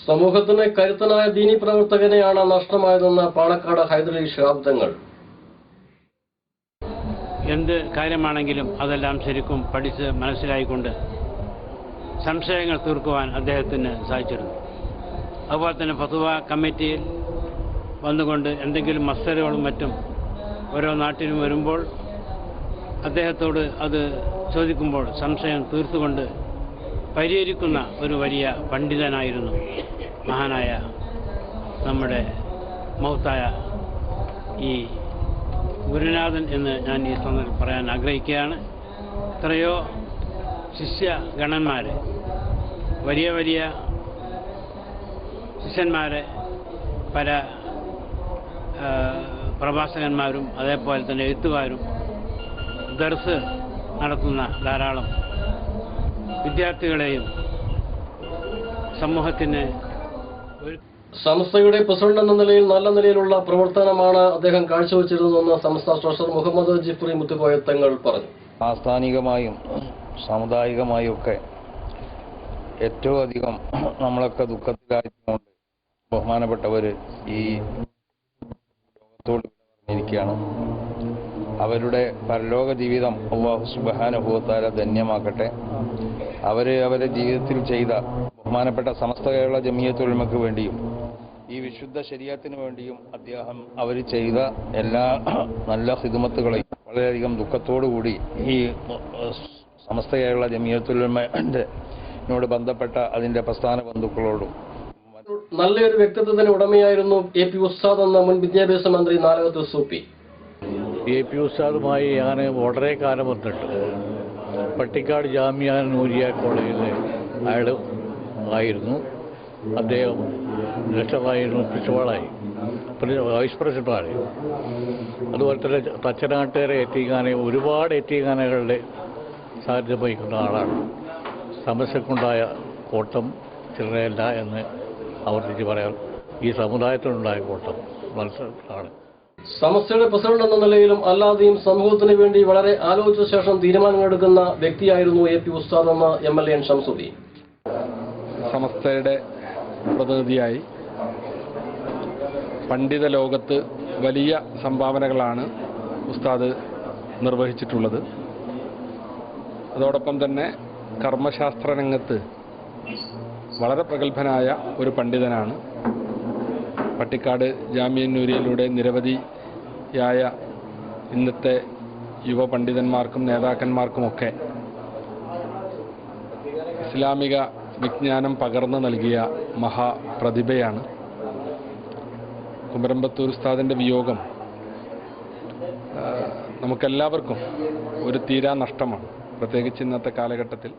സമൂഹത്തിന് കരുത്തനായ ദീനി പ്രവർത്തകനെയാണ് നഷ്ടമായതെന്ന് പാണക്കാട് ഹൈദരലി ശിഹാബ് തങ്ങൾ. എന്ത് കാര്യമാണെങ്കിലും അതെല്ലാം ശരിക്കും പഠിച്ച് മനസ്സിലായിക്കൊണ്ട് സംശയങ്ങൾ തീർക്കുവാൻ അദ്ദേഹത്തിന് സാധിച്ചിരുന്നു. അതുപോലെ തന്നെ ഫത്വ കമ്മിറ്റിയിൽ വന്നുകൊണ്ട് എന്തെങ്കിലും മസലകളും മറ്റും ഓരോ നാട്ടിലും വരുമ്പോൾ അദ്ദേഹത്തോട് അത് ചോദിക്കുമ്പോൾ സംശയം തീർത്തുകൊണ്ട് പരിഹരിക്കുന്ന ഒരു വലിയ പണ്ഡിതനായിരുന്നു മഹാനായ നമ്മുടെ മൗത്തായ ഈ ഗുരുനാഥൻ എന്ന് ഞാൻ ഈ സന്ദർഭത്തിൽ പറയാൻ ആഗ്രഹിക്കുകയാണ്. എത്രയോ ശിഷ്യഗണന്മാരെ, വലിയ വലിയ ശിഷ്യന്മാരെ, പല പ്രഭാഷകന്മാരും അതേപോലെ തന്നെ എഴുത്തുകാരും ദർസ് നടത്തുന്ന ധാരാളം വിദ്യാർത്ഥികളെയും സമൂഹത്തിന് സംസ്ഥയുടെ പ്രസിഡന്റ് എന്ന നിലയിൽ നല്ല നിലയിലുള്ള പ്രവർത്തനമാണ് അദ്ദേഹം കാഴ്ചവെച്ചിരുന്നതെന്ന് സംസ്ഥാന ട്രഷറർ മുഹമ്മദ് ജിഫ്രി മുത്തുകോയ തങ്ങൾ പറഞ്ഞു. ആസ്ഥാനികമായും സാമുദായികമായും ഒക്കെ ഏറ്റവും അധികം നമ്മളൊക്കെ ദുഃഖത്തിലായതുകൊണ്ട് ബഹുമാനപ്പെട്ടവർ ഈ ലോകത്തോട് പറഞ്ഞിരിക്കുകയാണ്. അവരുടെ പരലോക ജീവിതം അല്ലാഹു സുബ്ഹാനഹു വ തആല ധന്യമാക്കട്ടെ. അവരുടെ ജീവിതത്തിൽ ചെയ്ത ബഹുമാനപ്പെട്ട സമസ്ത കേരള ജമിയത്തുൽ ഉലമക്ക് വേണ്ടിയും ഈ വിശുദ്ധ ശരീഅത്തിന് വേണ്ടിയും അവർ ചെയ്ത എല്ലാ നല്ല ഖിദ്മത്തുകളെയും വളരെയധികം ദുഃഖത്തോടുകൂടി ഈ സമസ്ത കേരള ജമിയത്തുൽ ഉലമയോട് ബന്ധപ്പെട്ട അതിൻ്റെ പ്രസ്ഥാന ബന്ധുക്കളോടും. നല്ലൊരു വ്യക്തിത്വത്തിന് ഉടമയായിരുന്നു എ.പി. ഉസ്താദ് എന്ന മുൻ വിദ്യാഭ്യാസ മന്ത്രി നാലകത്ത് സൂപ്പി. എ.പി. ഉസ്താദുമായി ഞാൻ വളരെ കാലം വന്നിട്ടുണ്ട്. പട്ടിക്കാട് ജാമിയ നൂരിയ കോളേജിലെ അയാൾ ആയിരുന്നു. അദ്ദേഹം രക്ഷമായിരുന്നു, പ്രിൻസിപ്പാളായി, വൈസ് പ്രസിഡന്റായി. അതുപോലെ തന്നെ തച്ചനാട്ടുകാരെ ഒരുപാട് എത്തിക്കാനകളുടെ സാന്നിധ്യം വഹിക്കുന്ന ആളാണ്. സമസ്യക്കുണ്ടായ കോട്ടം ചില്ലറയല്ല എന്ന് ആവർത്തിച്ച് പറയാം. ഈ സമുദായത്തിനുണ്ടായ കോട്ടം മത്സരമാണ്. സമസ്തയുടെ പ്രസിഡന്റ് എന്ന നിലയിലും അല്ലാതെയും സമൂഹത്തിന് വേണ്ടി വളരെ ആലോചിച്ച ശേഷം തീരുമാനങ്ങളെടുക്കുന്ന വ്യക്തിയായിരുന്നു എ.പി. ഉസ്താദ് എന്ന MLA ഷംസുദ്ദീൻ. സമസ്തയുടെ പ്രതിനിധിയായി പണ്ഡിത ലോകത്ത് വലിയ സംഭാവനകളാണ് ഉസ്താദ് നിർവഹിച്ചിട്ടുള്ളത്. അതോടൊപ്പം തന്നെ കർമ്മശാസ്ത്ര രംഗത്ത് വളരെ പ്രഗത്ഭനായ ഒരു പണ്ഡിതനാണ്. പട്ടിക്കാട് ജാമിയ നൂരിയയിലൂടെ നിരവധിയായ ഇന്നത്തെ യുവ പണ്ഡിതന്മാർക്കും നേതാക്കന്മാർക്കുമൊക്കെ ഇസ്ലാമിക വിജ്ഞാനം പകർന്നു നൽകിയ മഹാപ്രതിഭയാണ്. കുമരമ്പത്തൂർ ഉസ്താദിൻ്റെ വിയോഗം നമുക്കെല്ലാവർക്കും ഒരു തീരാ നഷ്ടമാണ്. പ്രത്യേകിച്ച് ഇന്നത്തെ കാലഘട്ടത്തിൽ